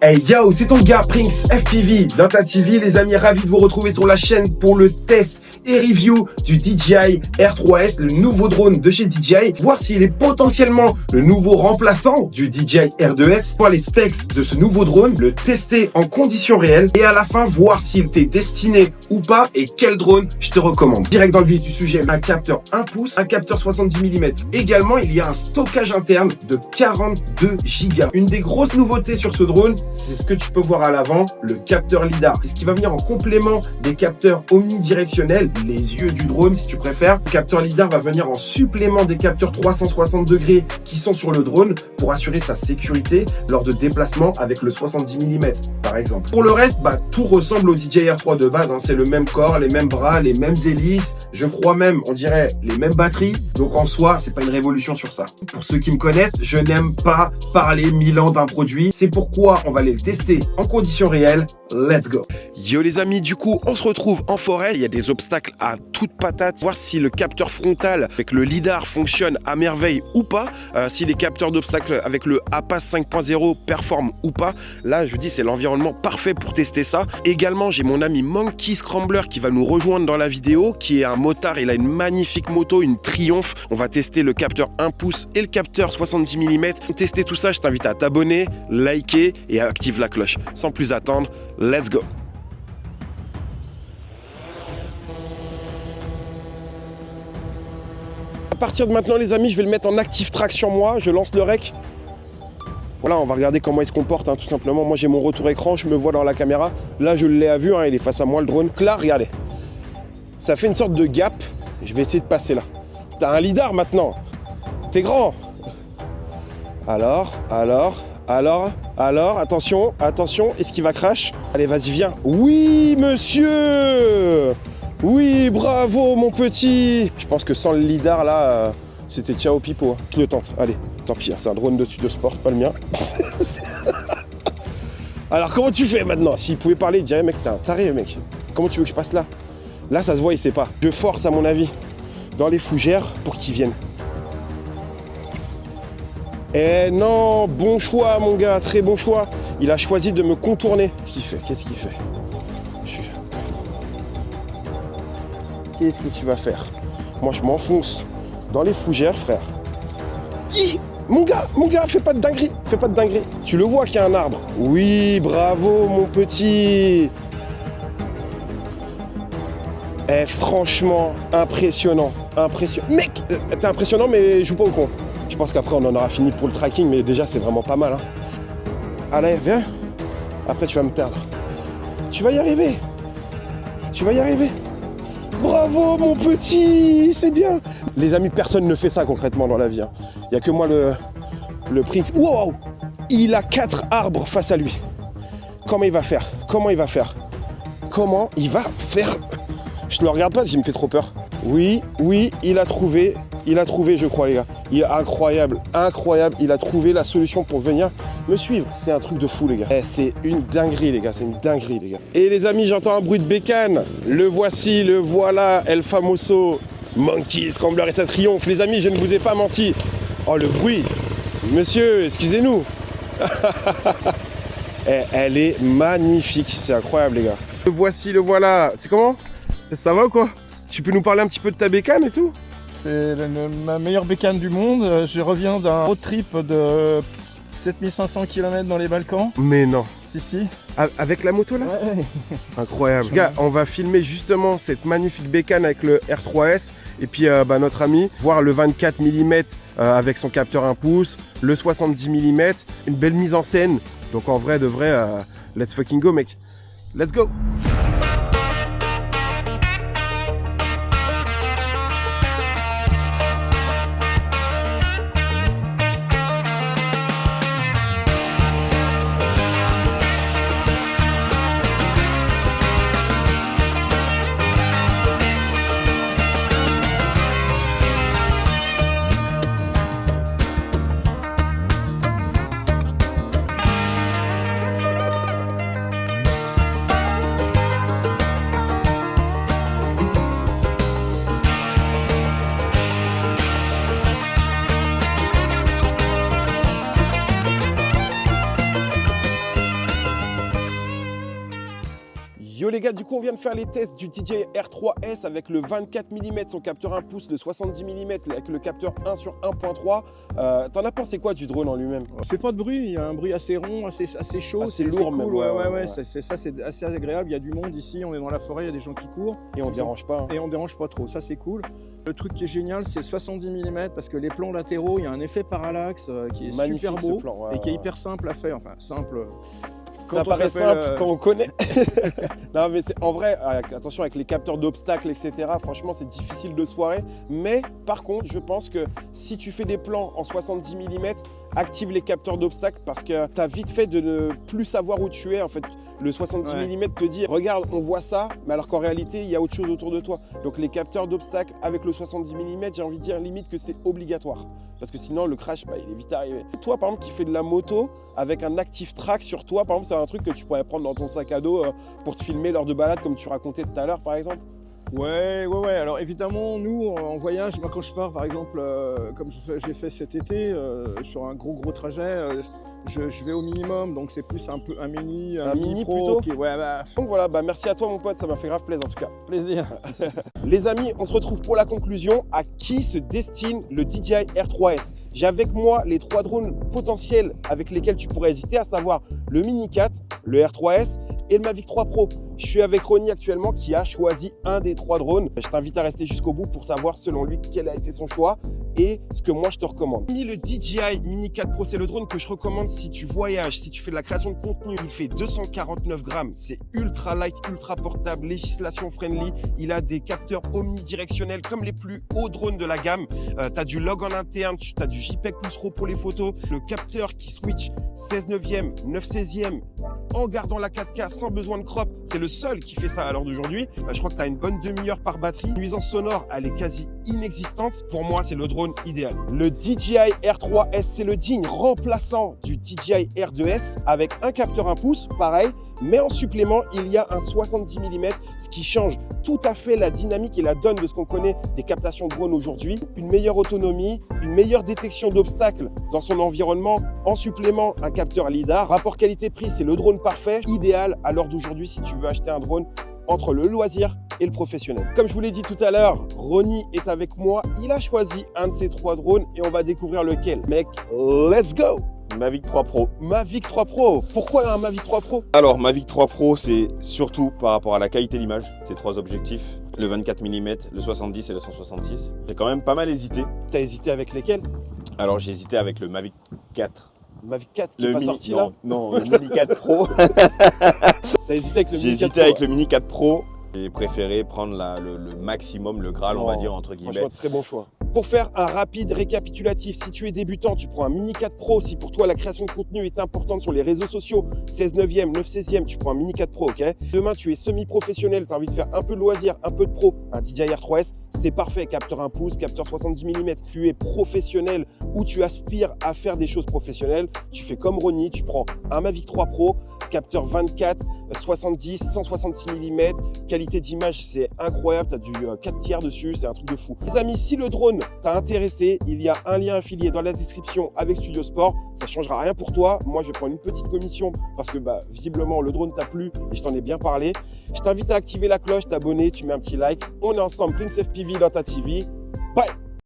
Hey yo, c'est ton gars Prince FPV Data TV, les amis, ravi de vous retrouver sur la chaîne pour le test et review du DJI R3S, le nouveau drone de chez DJI, voir s'il est potentiellement le nouveau remplaçant du DJI R2S, voir les specs de ce nouveau drone, le tester en conditions réelles et à la fin voir s'il t'est destiné ou pas et quel drone je te recommande. Direct dans le vif du sujet, un capteur 1 pouce, un capteur 70 mm. Également, il y a un stockage interne de 42 Go. Une des grosses nouveautés sur ce drone, c'est ce que tu peux voir à l'avant, le capteur lidar. C'est ce qui va venir en complément des capteurs omnidirectionnels, les yeux du drone si tu préfères. Le capteur lidar va venir en supplément des capteurs 360 degrés qui sont sur le drone pour assurer sa sécurité lors de déplacements avec le 70 mm par exemple. Pour le reste, tout ressemble au DJI R3 de base, hein. C'est le même corps, les mêmes bras, les mêmes hélices, je crois même, on dirait, les mêmes batteries. Donc en soi, c'est pas une révolution sur ça. Pour ceux qui me connaissent, je n'aime pas parler 1000 ans d'un produit. C'est pourquoi on va aller le tester en conditions réelles. Let's go. Yo les amis, du coup, on se retrouve en forêt. Il y a des obstacles à toute patate. Voir si le capteur frontal avec le lidar fonctionne à merveille ou pas. Si les capteurs d'obstacles avec le APAS 5.0 performent ou pas. Là, je vous dis, c'est l'environnement parfait pour tester ça. Également, j'ai mon ami Monkey Scrambler qui va nous rejoindre dans la vidéo, qui est un motard. Il a une magnifique moto, une Triumph. On va tester le capteur 1 pouce et le capteur 70 mm. Pour tester tout ça, je t'invite à t'abonner, liker et active la cloche. Sans plus attendre, let's go. À partir de maintenant les amis, je vais le mettre en active track sur moi, je lance le rec. Voilà, on va regarder comment il se comporte, hein, tout simplement. Moi j'ai mon retour écran, je me vois dans la caméra. Là je l'ai à vue, hein, il est face à moi le drone. Là, regardez. Ça fait une sorte de gap. Je vais essayer de passer là. T'as un lidar maintenant. T'es grand. Alors, attention, est-ce qu'il va crash? Allez, vas-y, viens. Oui, monsieur! Oui, bravo, mon petit! Je pense que sans le lidar, là, c'était ciao pipo. Hein. Je le tente. Allez, tant pis, hein, c'est un drone de studio sport, pas le mien. Alors, comment tu fais maintenant? S'il pouvait parler, il dirait, mec, t'es un taré, mec. Comment tu veux que je passe là? Là, ça se voit, il sait pas. Je force, à mon avis, dans les fougères pour qu'ils viennent. Eh non, bon choix mon gars, très bon choix. Il a choisi de me contourner. Qu'est-ce qu'il fait? Qu'est-ce que tu vas faire? Moi je m'enfonce dans les fougères, frère. Mon gars, fais pas de dinguerie, Tu le vois qu'il y a un arbre. Oui, bravo mon petit. Eh franchement, impressionnant. Mec, t'es impressionnant mais joue pas au con. Je pense qu'après on en aura fini pour le tracking, mais déjà c'est vraiment pas mal. Hein. Allez, viens. Après tu vas me perdre. Tu vas y arriver. Bravo mon petit, c'est bien. Les amis, personne ne fait ça concrètement dans la vie. Il n'y a que moi le Prince. Wow, il a 4 arbres face à lui. Comment il va faire? Je ne le regarde pas s'il me fait trop peur. Oui, il a trouvé, je crois, les gars. Il est incroyable. Il a trouvé la solution pour venir me suivre. C'est un truc de fou, les gars. C'est une dinguerie, les gars. Et les amis, j'entends un bruit de bécane. Le voici, le voilà, El Famoso, Monkey Scrambler et sa Triomphe. Les amis, je ne vous ai pas menti. Oh, le bruit. Monsieur, excusez-nous. Elle est magnifique. C'est incroyable, les gars. Le voici, le voilà. C'est comment? Ça va ou quoi? Tu peux nous parler un petit peu de ta bécane et tout? C'est ma meilleure bécane du monde. Je reviens d'un road trip de 7500 km dans les Balkans. Mais non. Si. Avec la moto là? Ouais. Incroyable. Gars, on va filmer justement cette magnifique bécane avec le R3S. Et puis notre ami, voir le 24 mm avec son capteur 1 pouce, le 70 mm, une belle mise en scène. Donc en vrai de vrai, let's fucking go mec. Let's go. Yo les gars, du coup on vient de faire les tests du DJI R3S avec le 24 mm, son capteur 1 pouce, le 70 mm avec le capteur 1 sur 1.3. T'en as pensé quoi du drone en lui-même? Il fait pas de bruit, il y a un bruit assez rond, assez chaud. Assez lourd cool. même. Ouais. Ça c'est assez agréable, il y a du monde ici, on est dans la forêt, il y a des gens qui courent. Et on dérange pas. Hein. Et on dérange pas trop, ça c'est cool. Le truc qui est génial, c'est le 70 mm parce que les plans latéraux, il y a un effet parallaxe qui est magnifique, super beau plan, et qui est hyper simple à faire. Enfin, simple. Ça paraît simple quand on connaît. Non, mais en vrai, attention avec les capteurs d'obstacles, etc. Franchement, c'est difficile de se foirer. Mais par contre, je pense que si tu fais des plans en 70 mm, active les capteurs d'obstacles parce que tu as vite fait de ne plus savoir où tu es. En fait, le 70 mm te dit regarde, on voit ça, mais alors qu'en réalité, il y a autre chose autour de toi. Donc les capteurs d'obstacles avec le 70 mm, j'ai envie de dire limite que c'est obligatoire. Parce que sinon, le crash, il est vite arrivé. Toi, par exemple, qui fais de la moto avec un active track sur toi, par exemple, c'est un truc que tu pourrais prendre dans ton sac à dos pour te filmer lors de balades, comme tu racontais tout à l'heure, par exemple. Ouais. Alors évidemment, nous en voyage, moi quand je pars par exemple, comme j'ai fait cet été, sur un gros trajet, je vais au minimum, donc c'est plus un mini plutôt. pro. Donc voilà, merci à toi mon pote, ça m'a fait grave plaisir en tout cas. Plaisir. Les amis, on se retrouve pour la conclusion. À qui se destine le DJI R3S? J'ai avec moi les 3 drones potentiels avec lesquels tu pourrais hésiter, à savoir le Mini 4, le R3S et le Mavic 3 Pro. Je suis avec Ronnie actuellement qui a choisi un des 3 drones. Je t'invite à rester jusqu'au bout pour savoir selon lui quel a été son choix et ce que moi je te recommande. Le DJI Mini 4 Pro, c'est le drone que je recommande si tu voyages, si tu fais de la création de contenu. Il fait 249 grammes, c'est ultra light, ultra portable, législation friendly. Il a des capteurs omnidirectionnels comme les plus hauts drones de la gamme. Tu as du log en interne, tu as du JPEG plus RAW pour les photos. Le capteur qui switch 16/9e, 9/16e en gardant la 4K sans besoin de crop. C'est le seul qui fait ça à l'heure d'aujourd'hui. Je crois que tu as une bonne demi-heure par batterie. Nuisance sonore, elle est quasi inexistante. Pour moi, c'est le drone idéal. Le DJI R3S, c'est le digne remplaçant du DJI R2S avec un capteur 1 pouce, pareil. Mais en supplément, il y a un 70 mm, ce qui change tout à fait la dynamique et la donne de ce qu'on connaît des captations de drones aujourd'hui. Une meilleure autonomie, une meilleure détection d'obstacles dans son environnement. En supplément, un capteur LiDAR. Rapport qualité-prix, c'est le drone parfait, idéal à l'heure d'aujourd'hui si tu veux acheter un drone entre le loisir et le professionnel. Comme je vous l'ai dit tout à l'heure, Ronnie est avec moi. Il a choisi un de ces 3 drones et on va découvrir lequel. Mec, let's go! Mavic 3 Pro. Mavic 3 Pro. Pourquoi un Mavic 3 Pro? Alors Mavic 3 Pro, c'est surtout par rapport à la qualité d'image. Ces 3 objectifs, le 24 mm, le 70 et le 166. J'ai quand même pas mal hésité. T'as hésité avec lesquels? Alors j'ai hésité avec le Mavic 4. Mavic 4 qui est pas sorti là? Non, le Mini 4 Pro. T'as hésité avec le Mini 4 Pro? J'ai hésité avec le Mini 4 Pro. J'ai préféré prendre le maximum, le Graal, on va dire, entre guillemets. Franchement, très bon choix. Pour faire un rapide récapitulatif, si tu es débutant, tu prends un Mini 4 Pro. Si pour toi la création de contenu est importante sur les réseaux sociaux, 16/9e, 9/16e, tu prends un Mini 4 Pro, ok? Demain, tu es semi-professionnel, tu as envie de faire un peu de loisir, un peu de pro, un DJI R3S, c'est parfait. Capteur 1 pouce, capteur 70 mm. Tu es professionnel ou tu aspires à faire des choses professionnelles, tu fais comme Ronnie, tu prends un Mavic 3 Pro, capteur 24, 70, 166 mm, qualité d'image c'est incroyable, tu as du 4 tiers dessus, c'est un truc de fou. Les amis, si le drone t'a intéressé, il y a un lien affilié dans la description avec Studio Sport, ça changera rien pour toi, moi je vais prendre une petite commission parce que visiblement le drone t'a plu et je t'en ai bien parlé. Je t'invite à activer la cloche, t'abonner, tu mets un petit like, on est ensemble, Prince FPV dans ta TV, bye.